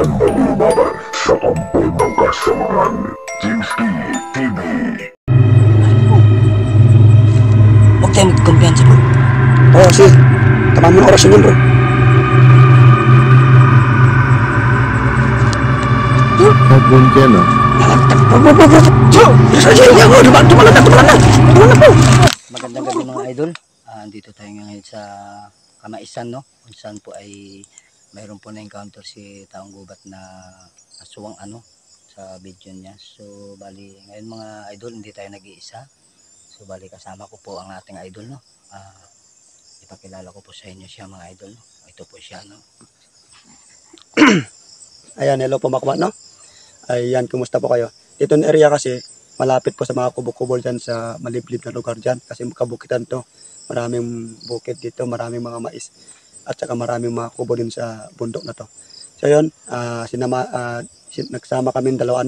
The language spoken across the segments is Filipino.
Handa lumaban sa kampo ng kasamaan. Jimsky TV. Huwag tayo magkumpiyansa bro. Oo, sige. Tama mo na oras yun bro. Nagpuntian no? Tumalan na po. Magandang gabi mga idol. Andito tayo ngayon sa Kamaisan, no? Kung saan po ay mayroon po na-encounter si Taong Gubat na aswang sa video niya. So bali ngayon mga idol, hindi tayo nag-iisa. So bali kasama ko po ang ating idol, no? Ipakilala ko po sa inyo siya mga idol, no? Ito po siya, no? Ayan, hello po mga kubat, no? Ayan, kumusta po kayo? Dito na area kasi, malapit po sa mga kubo-kubo dyan sa maliblib na lugar dyan. Kasi kabukitan to. Maraming bukid dito, maraming mga mais. At saka maraming mga kubo din sa bundok na to. So yun, nagsama kami dalawa,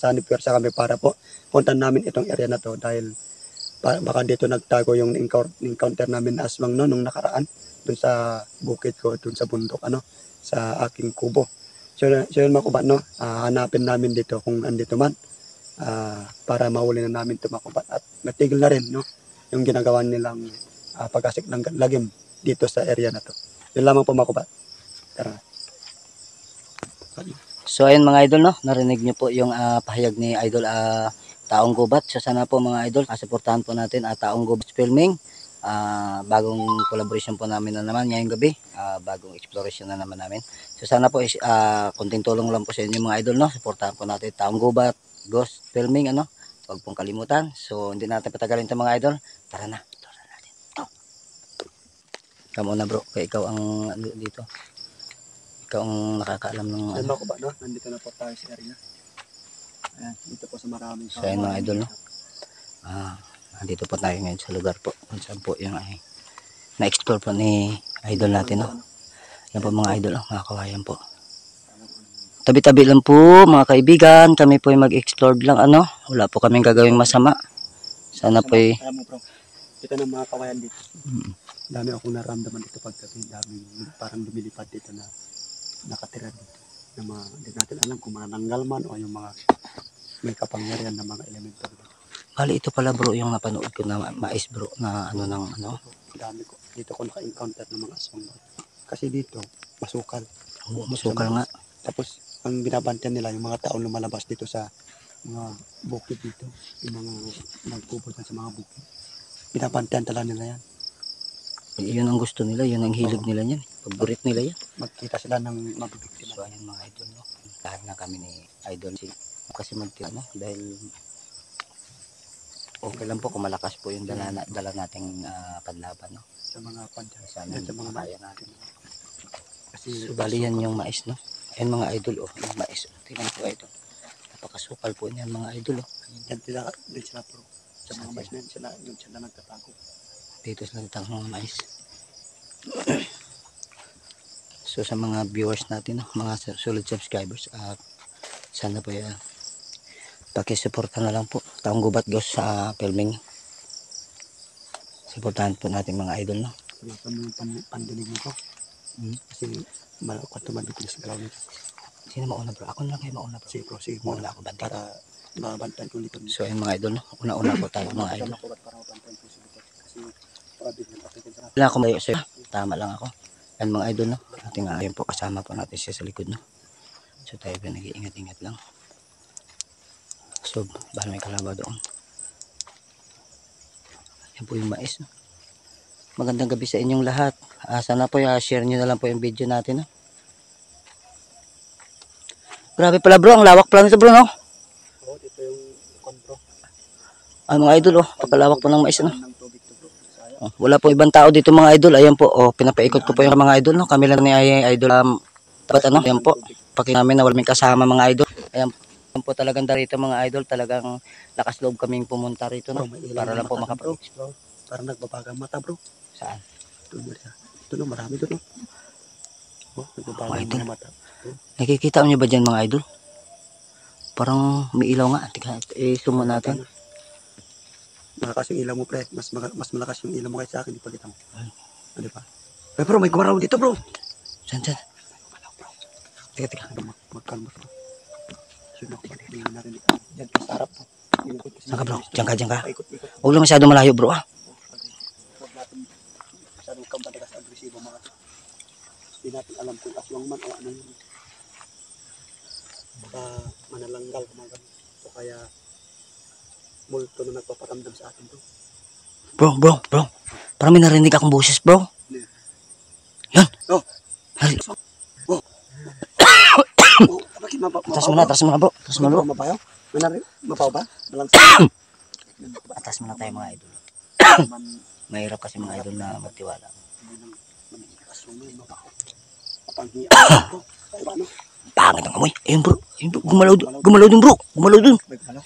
sanib-pwersa kami para po puntan namin itong area na to. Dahil baka dito nagtago yung encounter namin aswang no, nung nakaraan. Dun sa bukid ko, dun sa bundok, sa aking kubo. So yun mga kubat, no? Hanapin namin dito kung andito man. Para mahuli na namin ito mga kubat. At natigil na rin, no? Yung ginagawa nilang pag-asik ng lagim dito sa area na to. Yun lamang po mga kubat. Tara. So ayun mga idol, no? Narinig niyo po yung pahayag ni idol Taong Gubat. So sana po mga idol, suportahan po natin Taong Gubat Filming. Bagong collaboration po namin na naman ngayong gabi, bagong exploration na naman namin. So sana po konting tulong lang po sa inyo mga idol, no? Suportahan po natin Taong Gubat Ghost Filming, huwag pong kalimutan. So hindi natin patagalin ito mga idol. Tara na, tara natin. Ikaw muna bro, kaya ikaw ang dito. Ikaw ang nakakaalam ng Ayun mga kubat, no? Nandito na po tayo sa area. Ayan, dito po sa maraming so ayun mga idol, no? Dito po tayo ngayon sa lugar po kung saan po yung na-explore po ni idol natin, no? Yan po mga idol, mga kawayan po. Tabi-tabi lang po mga kaibigan, kami po ay mag-explore lang, wala po kaming gagawing masama. Sana po ay alam mo bro, ito ng mga kawayan dito. Dami akong naramdaman dito paggabi, dami parang lumilipad dito na nakatira dito. Na mga, hindi natin alam kung mga nanggal man o yung mga may kapangyarihan na mga elemento. bali ito pala bro yung napanood ko na mais bro na Dami ko. Dito ko naka-encounter ng mga aswang. Kasi dito, masukal. masukal nga. Tapos, ang binabantayan nila, yung mga taong lumalabas dito sa mga bukid dito. Yung mga nagpupunta sa mga bukid. Binabantayan talaga nila yan. Yun ang gusto nila, yun ang hilig nila yan. Paborit nila yan. Magkita sila ng mabibiktima. So ayan mga idol, no? Lahat na kami ni idol kasi dahil okay lang po kung malakas po yung dala nating panlaban, no? Sa mga pandyan. Sana Sa mga kaya natin. Kasi So bali yan yung mais, no? Ayan mga idol, yung mais. Tingnan po idol. Napakasukal po niyan mga idol, yan sila pro. Sa mga mais na yun sila nagtatago. Dito sila nagtatago ng mga mais. So sa mga viewers natin, no? Mga solid subscribers, sana po pakisuporta na lang po Taong Gubat Ghost sa filming. Suportahan po natin mga idol, no? Salamat mo yung pandinig nito. Kasi malakot tumabit sa galaw nito. Sino mauna bro? Ako na kayo mauna bro. Sige bro, sige Mauna ako bantay. para mabantayan ko dito. So ayun mga idol, no? Una-una po tayo mga idol. Para mabantayan ko dito. Kasi pabig na patigil sa Wala akong layo sa'yo. Tama lang ako. Yan mga idol, no? Ating ayun po, kasama po natin siya sa likod, no? So tayo po nag-iingat-ingat lang. So bahal may kalabaw doon. Yan po yung mais, no? Magandang gabi sa inyong lahat. Sana po share nyo na lang po yung video natin, no? Grabe pala bro, ang lawak pala nito bro, no? Oo, dito yung kontro. Mga idol, pakalawak po ng mais, no? Wala po ibang tao dito mga idol. Ayan po, pinapaikot ko po yung mga idol, no? Kami lang ni idol dapat ayan po. Pakita namin na wala kaming kasama mga idol. Ayan po talagang darito mga idol, talagang lakas loob kaming pumunta rito, no? Para lang po makapag-explore. Parang nagbabagang mata bro. Saan? Ito no, marami doon, no? Nagbabagang mga mata. Nakikita niyo ba dyan mga idol? Parang may ilaw nga. Zoom natin. Malakas yung ilaw mo pre. Mas malakas yung ilaw mo kaysa sa akin. Di pa kita mo. Di ba? Pero may gumaraw dito bro. Saan? Teka. Magkalma bro. Yun ako, hindi mo narinig. Diyan ka sa harap po. Saan ka bro? Diyan ka. Paikot-ikot. Huwag lang masyado malayo bro ah. Huwag natin masyadong kampandagas agresibo mga to. Hindi natin alam kung aswang man o ano yun. Baka manalanggal mga ganun. O kaya multo na nagpaparamdam sa atin bro. Bro. Parang may narinig akong boses bro. Yan. Oh. Narinig. Oh, bakit Atas mo na bro. Atas mo na bro. Mapayaw? Manari? Mapaw ba? Malang Atas mo na tayo mga idol. Mahirap kasi mga idol na magtiwala. aswang mo yung mapaw. Mapanghiya bro. Ay ba ano? Pangit ang amoy. Ayun bro. Gumalaw dun bro. May gumalaw.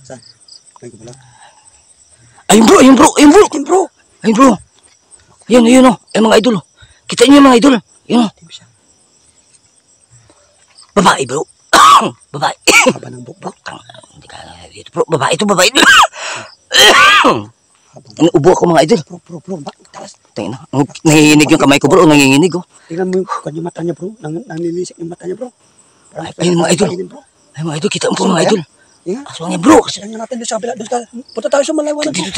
Saan? May gumalaw. Ayun bro. Akin bro! Ayun bro. Ayun oh. Ayun mga idol. Kita niyo yung mga idol. Ayun oh. Team siya. Babae bro. Babae. Haba ng buhok bro. Hindi ka dito bro. Babae ito. Inuubo ako mga idol. Bro. Talas. Tingnan na. Nanginginig yung kamay ko bro. Nanginginig oh. Tingnan mo yung kanyang mata niya bro. Nanlilisik yung mata niya bro. Ayun mga idol. Bro. Ayun mga idol. Kita mo po mga idol. Inga. Aswang yan bro. Tingnan natin doon sa kabila. Punta tayo sa malawan. Dito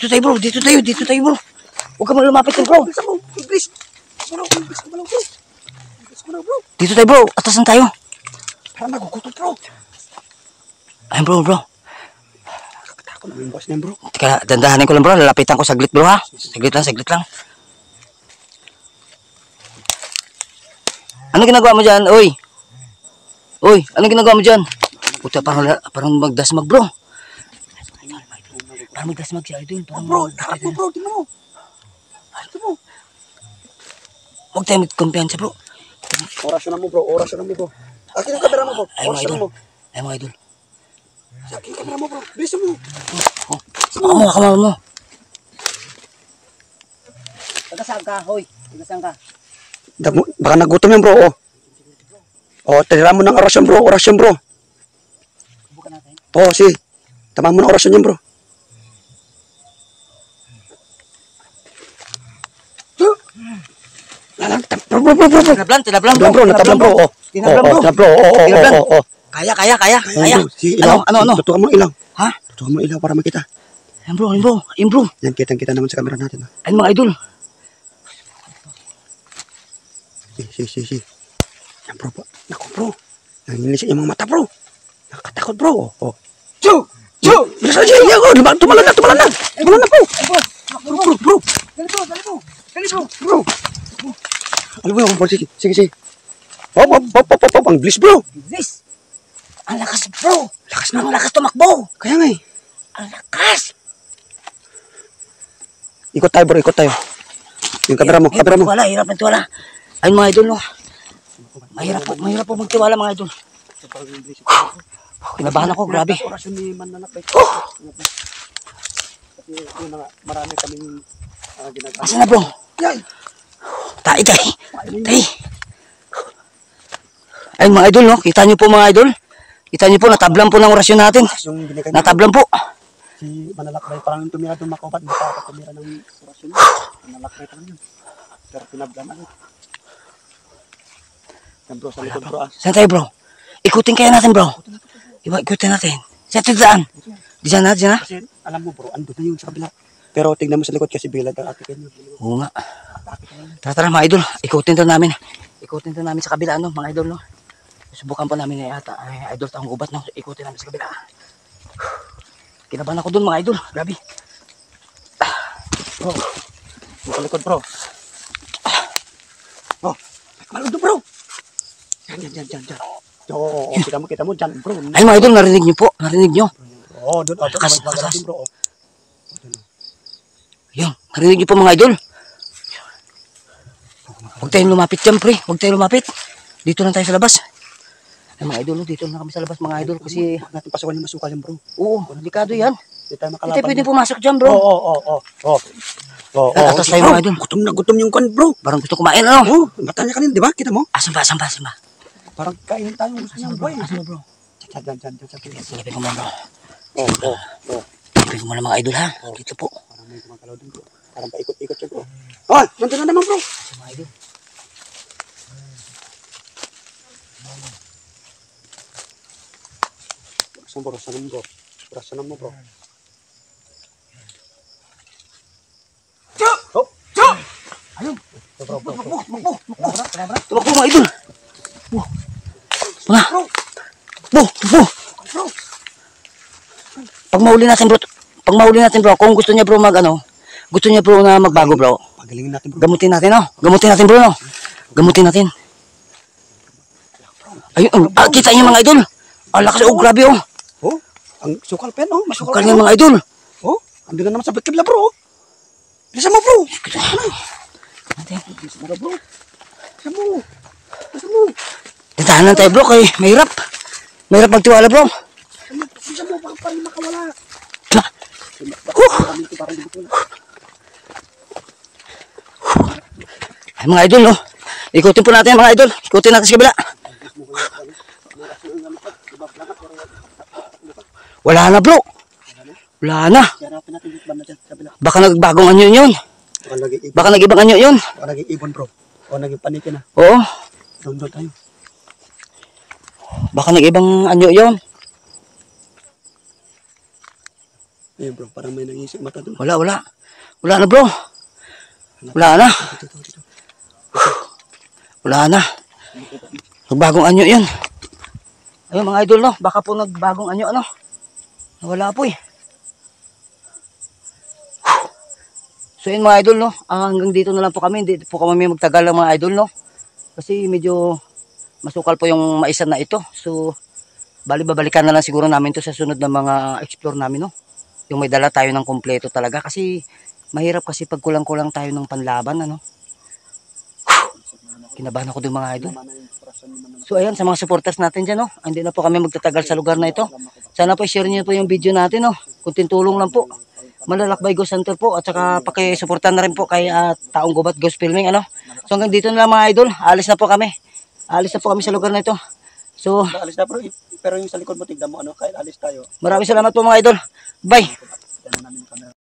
tayo bro. Dito tayo bro. Huwag ka lumapit din bro. Bilisan mo. Bilis. Bilis mo lang bro. Dito tayo bro. Atasan tayo. Parang nagugutom bro. Ayun bro. Nakakatakot naman yung boss niya bro. Teka, dandahanin ko lang bro. Lalapitan ko saglit bro ha. Saglit lang. Ano ginagawa mo dyan? Oy, ano ginagawa mo dyan? Puta, parang magdasmag bro. Parang magdasmag si Idol. Bro, takap mo bro. Tingnan mo. Huwag tayo magkumpiyansa bro. Orasyon mo bro. Akin ang kamera mo bro. Ay mga Orasyon idol. mo. Akin ang kamera mo bro. Bilisan mo. Kamawa mo. Tagasaan ka, hoy. Tagasaan ka. Baka nagutom yan bro. Tira mo ng orasyon bro. Bukan natin. Si. Tama mo ng orasyon yan bro. Bro. Tinablan bro. Natablan bro. Kaya. Ano? Tutukan mo ilang. Ha? Tutukan mo ilang para makita. Ayun bro. Yan, kitang-kita naman sa camera natin. Ayun mga idol. Si. Yan bro. Naku bro. Nanginisip yung mga mata bro. Nakatakot bro. Chu! Bisa aja, iya bro. Tumalan na bro. Bro. Bro. Alam mo yung bro. Sige. Ang bilis bro. Bilis. Ang lakas bro. Lakas na. Ang lakas tumakbo. Kaya nga eh. Ang lakas. Ikot tayo. Yung kamera mo. Hirap magtiwala. Ayun mga idol no. Mahirap po magtiwala mga idol. Kinabahan ako, grabe. Orasyon ni Mananakbay. Kasi yun na nga, marami kaming ginagawa. Asan na bro? Yan. Tay. Ayun mga idol no. Kita niyo po mga idol. Natablan po ng orasyon natin. Yung binigay Natablan po. si Mananakbay, parang tumira doon makopat. Tumira ng orasyon. Mananakbay pa lang yun. Pero pinablan ulit. Yan bro, sa likod bro. Saan tayo bro? Ikutin kaya natin bro. Ikutin natin. Saan tayo daan? Diyan na. Kasi alam mo bro, andun na yun sa kabila. Pero tingnan mo sa likod kasi bilag ang atikin yun. Oo nga. Tara mga idol. Ikutin to namin sa kabila no, mga idol no. Subukan pa namin idol taong gubat no. Ikutin namin sa kabila. Kinabahan ako dun mga idol. Grabe. Bro, sa likod bro. Malod bro. Yan. Oo, kita mo dyan bro. Ay mga idol, narinig nyo. Doon. Magagaling bro. Yan, narinig nyo po mga idol. Huwag tayong lumapit dyan pre. Dito lang tayo sa labas. Ay mga idol, dito lang kami sa labas mga idol. Kasi Huwag natin pasukan yung masukal yan bro. oo, delikado yan. Hindi tayo Hindi makalaban. tayo pwedeng pumasok dyan bro. Oo. Atas tayo mga idol. Gutom yung kan bro. Parang gusto kumain ano. Mata niya kanina, di ba? Kita mo? Asan ba? Parang kainin tayo gusto niya boy. Asan ba bro? Diyan. Silipin ko muna bro. Oo. Silipin ko muna mga idol ha. Dito po. Parang may gumagalaw din bro. Parang paikot-ikot siya bro. Hoy, nandun na naman bro. Asan mga idol? Rasanan mo bro. Rasanan mo bro. Tumakbo mga idol. Mga. Bro. Pag mahuli natin bro, kung gusto niya bro gusto niya bro na magbago bro. Pagalingin natin bro. Gamutin natin no. Gamutin natin bro no. Gamutin natin. Ayun, kita niyo mga idol. Ang lakas grabe oh. Oh, ang sukal pen oh. Sukal niya mga idol. Oh, ando na naman sa kibla bro. Bilisan mo bro. Bilisan mo bro. Bilisan mo. Tatahanan tayo bro kay mahirap. Mahirap magtiwala bro. Bilisan mo baka parang makawala. Ay mga idol no. Ikutin po natin mga idol. Ikutin natin sa kabila. Wala na bro. Wala na. Hanapin natin yung banda dyan sa kabila. Baka nagbagong anyo yun. Baka nag-ibang anyo yun. Baka naging ibon bro. O naging paniki na. Oo. Doon tayo. Baka nag-ibang anyo yun. Ayun bro, parang may nangisip mata doon. Wala na bro. Wala na. Wala na. Nagbagong anyo yun. Ayun mga idol no. Baka po nagbagong anyo ano. Wala po eh. So yun mga idol no. Hanggang dito na lang po kami. Hindi po kami magtagal ng mga idol no. Kasi medyo masukal po yung maisan na ito. So babalikan na lang siguro namin to sa sunod na mga explore namin no. Yung may dala tayo ng kompleto talaga. Kasi mahirap kasi pag kulang-kulang tayo ng panlaban ano. Kinabahan ako din mga idol. So ayan sa mga supporters natin dyan no. Hindi na po kami magtatagal sa lugar na ito. Sana po i-share niyo po yung video natin no. Kunting tulong lang po. Malalakbay Ghost Hunter po. At saka pakisuportan na rin po kay Taong Gubat Ghost Filming ano. So hanggang dito na lang mga idol. Alis na po kami. Alis na po kami sa lugar na ito. So Alis na bro. Pero yung sa likod mo tignan mo ano. Kahit alis tayo. maraming salamat po mga idol. Bye. Yan na namin yung camera.